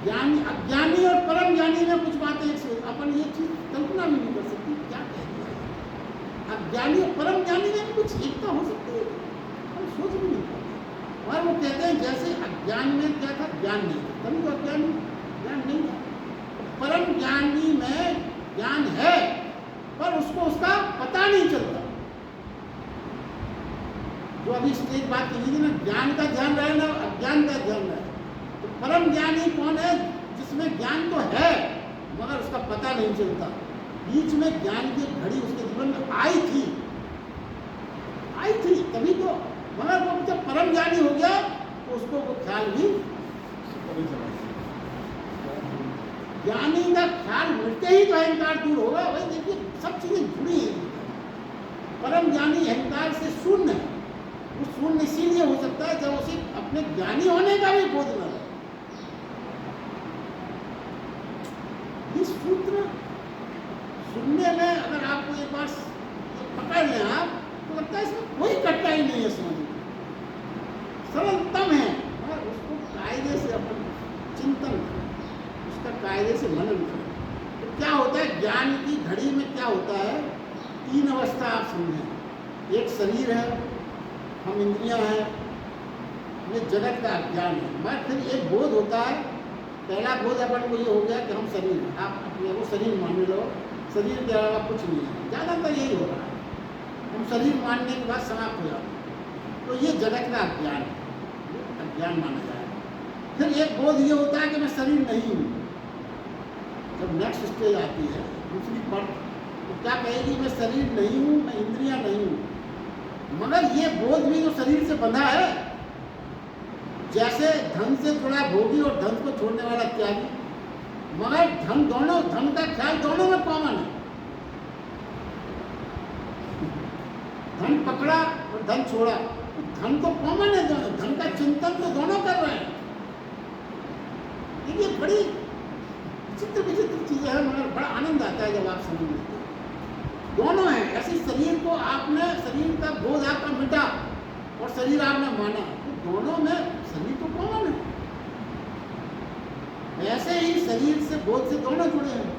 ज्ञानी अज्ञानी और परम ज्ञानी में कुछ बातें एक से, अपन ये चीज कल्पना भी नहीं कर सकती, क्या कह दिया है। अज्ञानी और परम ज्ञानी में कुछ एकता हो सकती है, हम सोच भी नहीं पाते। और वो कहते हैं जैसे अज्ञान में क्या था, ज्ञान नहीं था, तभी तो अज्ञानी ज्ञान नहीं था। परम ज्ञानी में ज्ञान है पर उसको उसका पता नहीं चलता। जो अभी एक बात कही थी ना, ज्ञान का ध्यान रहे ना अज्ञान का ध्यान रहे। तो परम ज्ञानी कौन है? जिसमें ज्ञान तो है मगर उसका पता नहीं चलता। बीच में ज्ञान की घड़ी उसके जीवन में आई थी तभी तो, मगर वो जब परम ज्ञानी हो गया तो उसको वो ख्याल भी, ज्ञानी का ख्याल मिटते ही तो अहंकार दूर होगा। भाई देखिए सब चीजें जुड़ी हैं। परम ज्ञानी अहंकार से शून्य है। वो शून्य इसीलिए हो सकता है जब उसे अपने ज्ञानी होने का भी बोध न रहे। ये सूत्र सुनने में अगर आपको एक बार पकड़ लें आप, तो लगता है इसमें कोई कठिनाई नहीं है समझ में, सरलतम है। और उसको कायदे से अपन चिंतन करें, उसका कायदे से मनन करें, तो क्या होता है ज्ञान की घड़ी में क्या होता है? तीन अवस्था आप समझें। एक शरीर है, हम इंद्रियां हैं, ये जगत का अज्ञान है। मगर फिर एक बोध होता है। पहला बोध अपन को ये हो गया कि हम शरीर हैं, आप अपने को शरीर मानने लो, शरीर के अलावा कुछ नहीं है। ज़्यादातर यही हो रहा है, हम शरीर मानने के बाद समाप्त हो जाते हैं। तो ये जगत का अज्ञान है, अज्ञान माना जाएगा। फिर एक बोध ये होता है कि मैं शरीर नहीं हूँ। जब नेक्स्ट स्टेज आती है दूसरी पर, तो क्या कहेगी? मैं शरीर नहीं हूँ, मैं इंद्रियां नहीं हूँ। मगर ये बोध भी तो शरीर से बंधा है। जैसे धन से जुड़ा भोगी और धन को छोड़ने वाला त्यागी, मगर धन दोनों, धन का ख्याल दोनों में कॉमन है। धन पकड़ा और धन छोड़ा, तो धन तो कॉमन है, धन का चिंतन तो दोनों कर रहे हैं। ये बड़ी विचित्र चीजें हैं, मगर बड़ा आनंद आता है जब आप समझ लेते हैं। दोनों हैं। ऐसे शरीर को आपने, शरीर का बोध आपका मिटा और शरीर आपने माना, तो दोनों में शरीर तो कॉमन है। ऐसे ही शरीर से, बोध से दोनों जुड़े हैं।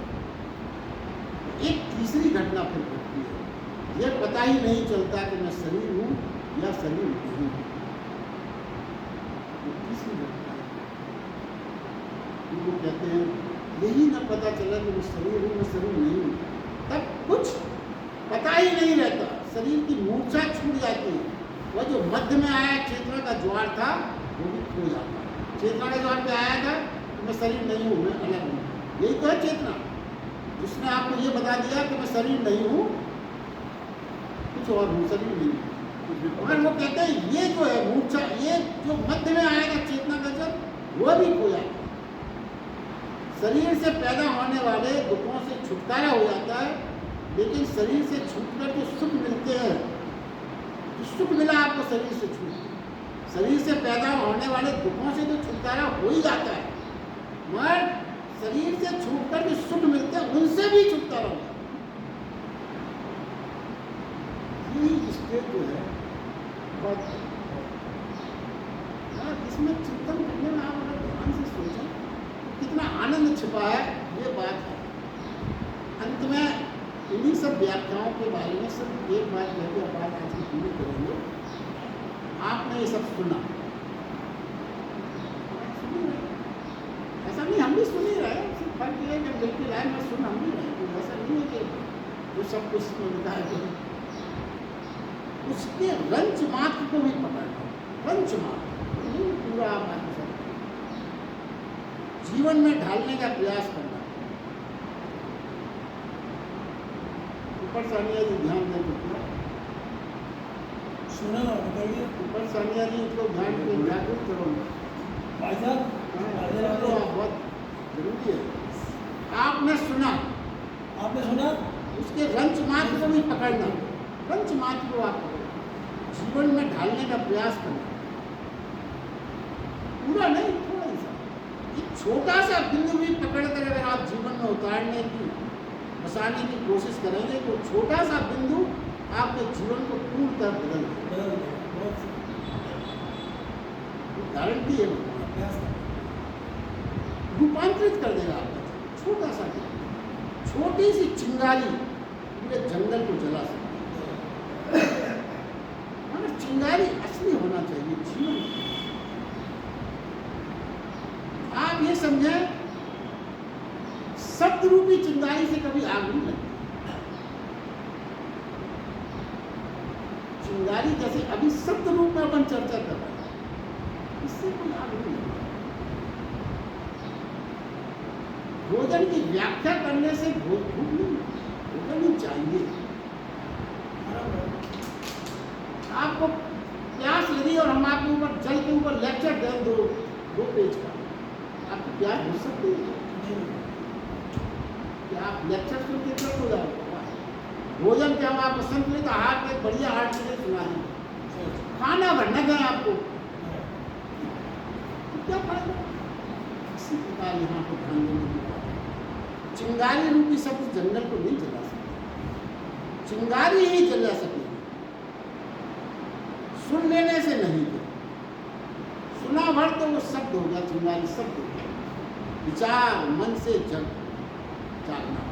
एक तीसरी घटना फिर घटती है, यह पता ही नहीं चलता कि मैं शरीर हूँ या शरीर नहीं हूँ। तीसरी घटना है, वो कहते हैं यही ना पता चला कि मैं शरीर हूँ, मैं शरीर नहीं हूँ, तब कुछ पता ही नहीं रहता। शरीर की मूर्छा छूट जाती है। वह जो मध्य में आया चेतना का ज्वार था वो भी खो जाता है। चेतना के ज्वार पे आया था तो मैं शरीर नहीं हूँ, मैं अलग हूँ, यही तो है चेतना। जिसने आपको ये बता दिया कि मैं शरीर नहीं हूँ, कुछ और हूँ, शरीर नहीं हूँ। मगर वो कहते हैं ये जो है मूर्छा, ये जो मध्य में आएगा चेतना का जब, वह भी खो जाता है। शरीर से पैदा होने वाले दुखों से छुटकारा हो जाता है, लेकिन शरीर से छूटकर जो सुख मिलते हैं, जो सुख मिला आपको शरीर से छूट, शरीर से पैदा होने वाले दुखों से तो छुटकारा हो ही जाता है, मगर शरीर से छूटकर जो सुख मिलते हैं उनसे भी छुटकारा होता है। यही स्टेज जो है बहुत, इसमें चिंतन करने में आप अगर ध्यान से सोचें कितना आनंद छिपा है, ये बात है। अंत में इन्हीं सब व्याख्याओं के बारे में सिर्फ एक बात कहकर बात आज की पूरी करेंगे। आपने ये सब सुना, ऐसा नहीं हम भी सुन ही रहे, सिर्फ फर्क ये है कि बिल्कुल आए मैं सुन हम भी रहे। ऐसा नहीं है कि जो सब कुछ मिलता है उसके रंच मात्र को भी पकड़ना, रंच मात्र पूरा आप जीवन में ढालने का प्रयास करना। ऊपर सानिया जी ध्यान दें तो सुना बताइए ऊपर सानिया जी इसको ध्यान पे जागरूक करो। भाई साहब तो बहुत जरूरी है। आपने सुना, आपने सुना उसके रंच मात्र को भी पकड़ना, रंच मात्र को आप पकड़ो, जीवन में ढालने का प्रयास करना, पूरा नहीं थोड़ा सा, एक छोटा सा बिंदु भी पकड़ कर अगर आप जीवन में उतारने की बसाने की कोशिश करेंगे तो छोटा सा बिंदु आपके जीवन को पूर्णतः बदल देगा। गारंटी है, रूपांतरित कर देगा आपका छोटा सा बिंदु। छोटी सी चिंगारी पूरे जंगल को जला सकती है। मगर चिंगारी असली होना चाहिए जीवन में। आप ये समझें, शब्द रूपी चिंगारी से कभी आग नहीं लगती। चिंगारी जैसे अभी शब्द रूप में अपन चर्चा कर रहे हैं, इससे कोई आग नहीं लगती। भोजन की व्याख्या करने से भूख नहीं चाहिए। आपको प्यास लगी और हम आपके ऊपर जल के ऊपर लेक्चर दे दो पेज का, आपको प्यास हो सकती है कि आप लेक्चर सुन के तक हो जाओगे। भोजन के हम आपको संतुलित आहार के बढ़िया आहार के लिए सुना है, खाना भरना दें आपको, क्या फायदा। इसी प्रकार यहाँ पर ध्यान देने की बात है। चिंगारी रूपी शब्द जंगल को नहीं जला सकते, चिंगारी ही जला सकेगी, सुन लेने से नहीं थे। सुना भर तो वो शब्द हो गया, चिंगारी शब्द हो गया। विचार मन से जागना,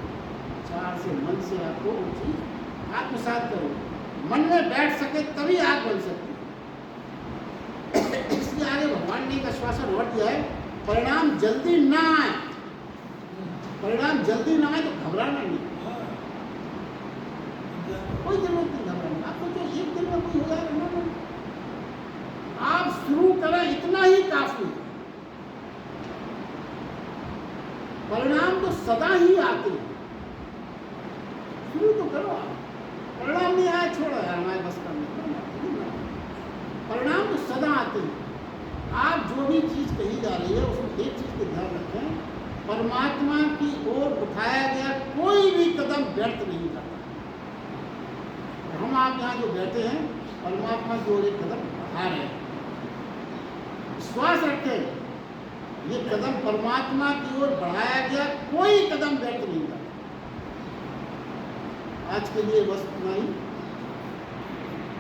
विचार से मन से आपको वो चीज आत्मसात करो, मन में बैठ सके तभी आग बन सकती है। इसलिए आगे भगवान ने एक आश्वासन और दिया है, परिणाम जल्दी ना आए, परिणाम जल्दी ना आए तो घबराना नहीं, कोई जरूरत नहीं घबराना। आपको जो एक दिन में कोई हो जाएगा ना, आप शुरू करें इतना ही काफी। परिणाम तो सदा ही आते हैं, शुरू तो करो आप। परिणाम नहीं आया छोड़ो यार, हमारे बस का नहीं, परिणाम तो सदा आते हैं। आप जो भी चीज कही जा रही है उसमें एक चीज को ध्यान रखें, परमात्मा की ओर उठाया गया कोई भी कदम व्यर्थ नहीं जाता। हम आप यहाँ जो बैठे हैं, परमात्मा की ओर एक कदम बढ़ा रहे हैं। विश्वास रखें, ये कदम परमात्मा की ओर बढ़ाया गया कोई कदम व्यर्थ नहीं जाता। आज के लिए बस इतना ही।